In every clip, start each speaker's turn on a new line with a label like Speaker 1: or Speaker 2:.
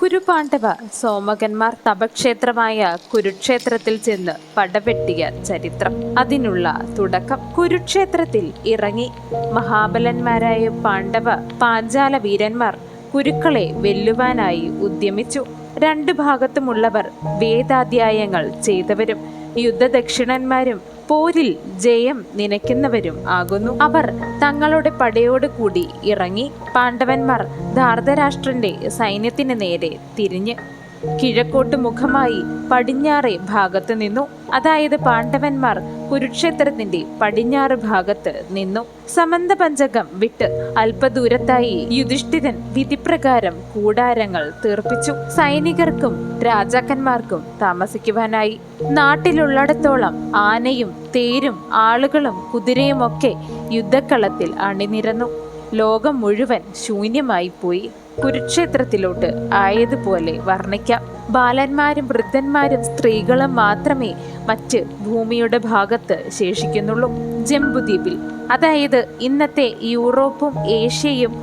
Speaker 1: കുരുപാണ്ഡവ സോമകന്മാർ തപക്ഷേത്രമായ കുരുക്ഷേത്രത്തിൽ ചെന്ന് പടവെട്ടിയ ചരിത്രം. അതിനുള്ള തുടക്കം. കുരുക്ഷേത്രത്തിൽ ഇറങ്ങി മഹാബലന്മാരായ പാണ്ഡവ പാഞ്ചാല വീരന്മാർ കുരുക്കളെ വെല്ലുവാനായി ഉദ്യമിച്ചു. രണ്ടു ഭാഗത്തുമുള്ളവർ വേദാധ്യായങ്ങൾ ചെയ്തവരും യുദ്ധദക്ഷിണന്മാരും പോരിൽ ജയം നനയ്ക്കുന്നവരും ആകുന്നു. അവർ തങ്ങളുടെ പടയോട് കൂടി ഇറങ്ങി പാണ്ഡവന്മാർ ധാർതരാഷ്ട്രന്റെ സൈന്യത്തിന് നേരെ തിരിഞ്ഞ് കിഴക്കോട്ട് മുഖമായി പടിഞ്ഞാറേ ഭാഗത്ത് നിന്നു. അതായത് പാണ്ഡവന്മാർ കുരുക്ഷേത്രത്തിന്റെ പടിഞ്ഞാറ് ഭാഗത്ത് നിന്നു. സമന്തപഞ്ചകം വിട്ട് അല്പദൂരത്തായി യുധിഷ്ഠിരൻ വിധിപ്രകാരം കൂടാരങ്ങൾ തീർപ്പിച്ചു. സൈനികർക്കും രാജാക്കന്മാർക്കും താമസിക്കുവാനായി. നാട്ടിലുള്ളിടത്തോളം ആനയും തേരും ആളുകളും കുതിരയുമൊക്കെ യുദ്ധക്കളത്തിൽ അണിനിരന്നു. ലോകം മുഴുവൻ ശൂന്യമായി പോയി. കുരുക്ഷേത്രത്തിലോട്ട് ആയതുപോലെ വർണ്ണിക്കാം. ബാലന്മാരും വൃദ്ധന്മാരും സ്ത്രീകളും മാത്രമേ മറ്റ് ഭൂമിയുടെ ഭാഗത്ത് ശേഷിക്കുന്നുള്ളൂ. ജംബുദ്വീപിൽ, അതായത് ഇന്നത്തെ യൂറോപ്പും ഏഷ്യയും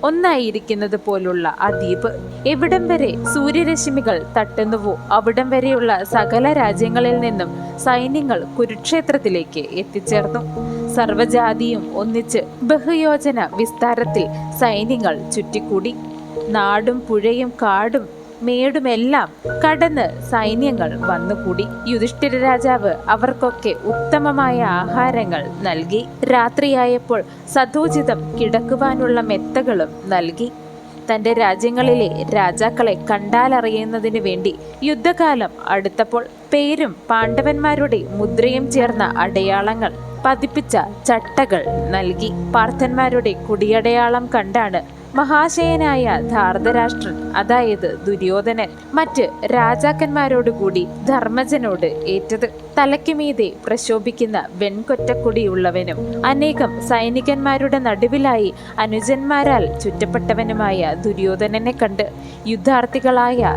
Speaker 1: ഒന്നായിരിക്കുന്നത് പോലുള്ള ആ ദ്വീപ്, എവിടം വരെ സൂര്യരശ്മികൾ തട്ടുന്നുവോ അവിടം വരെയുള്ള സകല രാജ്യങ്ങളിൽ നിന്നും സൈന്യങ്ങൾ കുരുക്ഷേത്രത്തിലേക്ക് എത്തിച്ചേർന്നു. സർവജാതിയും ഒന്നിച്ച് ബഹുയോജന വിസ്താരത്തിൽ സൈന്യങ്ങൾ ചുറ്റിക്കൂടി. നാടും പുഴയും കാടും മേടുമെല്ലാം കടന്ന് സൈന്യങ്ങൾ വന്നുകൂടി. യുധിഷ്ഠിര രാജാവ് അവർക്കൊക്കെ ഉത്തമമായ ആഹാരങ്ങൾ നൽകി. രാത്രിയായപ്പോൾ സദോചിതം കിടക്കുവാനുള്ള മെത്തകളും നൽകി. തന്റെ രാജ്യങ്ങളിലെ രാജാക്കളെ കണ്ടാലറിയുന്നതിന് വേണ്ടി യുദ്ധകാലം അടുത്തപ്പോൾ പേരും പാണ്ഡവന്മാരുടെ മുദ്രയും ചേർന്ന അടയാളങ്ങൾ പതിപ്പിച്ച ചട്ടകൾ നൽകി. പാർത്ഥന്മാരുടെ കുടിയടയാളം കണ്ടാണ് മഹാശയനായ ധാർതരാഷ്ട്രൻ, അതായത് ദുര്യോധനൻ, മറ്റ് രാജാക്കന്മാരോടുകൂടി ധർമ്മജനോട് ഏറ്റത്. തലയ്ക്കുമീതെ പ്രശോഭിക്കുന്ന വെൺകൊറ്റക്കൊടിയുള്ളവനും അനേകം സൈനികന്മാരുടെ നടുവിലായി അനുജന്മാരാൽ ചുറ്റപ്പെട്ടവനുമായ ദുര്യോധനനെ കണ്ട് യുദ്ധാർത്ഥികളായ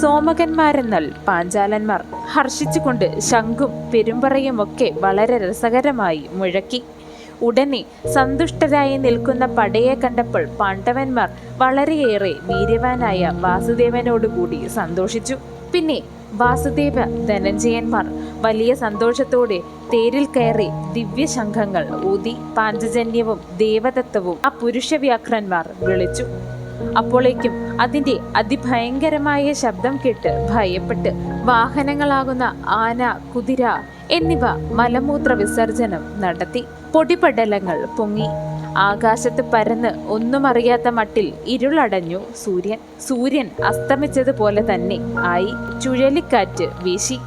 Speaker 1: സോമകന്മാരെന്നാൽ പാഞ്ചാലന്മാർ ഹർഷിച്ചുകൊണ്ട് ശംഖും പെരുമ്പറയുമൊക്കെ വളരെ രസകരമായി മുഴക്കി. ഉടനെ സന്തുഷ്ടരായി നിൽക്കുന്ന പടയെ കണ്ടപ്പോൾ പാണ്ഡവന്മാർ വളരെയേറെ വീര്യവാനായ വാസുദേവനോടുകൂടി സന്തോഷിച്ചു. പിന്നെ വാസുദേവ ധനഞ്ജയന്മാർ വലിയ സന്തോഷത്തോടെ തേരിൽ കയറി ദിവ്യശംഖങ്ങൾ ഊതി പാഞ്ചജന്യവും ദേവദത്തവും ആ പുരുഷവ്യാഘ്രന്മാർ വിളിച്ചു. അപ്പോഴേക്കും അതിന്റെ അതിഭയങ്കരമായ ശബ്ദം കേട്ട് ഭയപ്പെട്ട് വാഹനങ്ങളാകുന്ന ആന, കുതിര എന്നിവ മലമൂത്ര വിസർജനം നടത്തി. പൊടിപടലങ്ങൾ പൊങ്ങി. ആകാശത്ത് പരന്ന് ഒന്നും അറിയാത്ത മട്ടിൽ ഇരുളടഞ്ഞു സൂര്യൻ അസ്തമിച്ചതുപോലെ തന്നെ ആയി. ചുഴലിക്കാറ്റ് വീശി.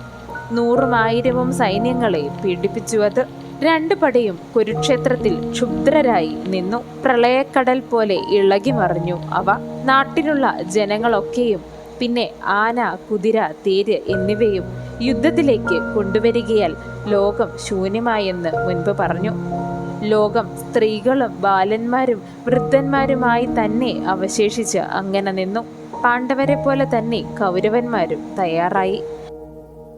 Speaker 1: 100,000 സൈന്യങ്ങളെ പീഡിപ്പിച്ചു. അത് രണ്ടു പടയും കുരുക്ഷേത്രത്തിൽ ക്ഷുബ്ധരായി നിന്നു. പ്രളയക്കടൽ പോലെ ഇളകി മറിഞ്ഞു അവ. നാട്ടിലുള്ള ജനങ്ങളൊക്കെയും പിന്നെ ആന, കുതിര, തേര് എന്നിവയും യുദ്ധത്തിലേക്ക് കൊണ്ടുവരികയാൽ ലോകം ശൂന്യമായെന്ന് മുൻപ് പറഞ്ഞു. ലോകം സ്ത്രീകളും ബാലന്മാരും വൃദ്ധന്മാരുമായി തന്നെ അവശേഷിച്ച് അങ്ങനെ നിന്നു. പാണ്ഡവരെ പോലെ തന്നെ കൗരവന്മാരും തയ്യാറായി.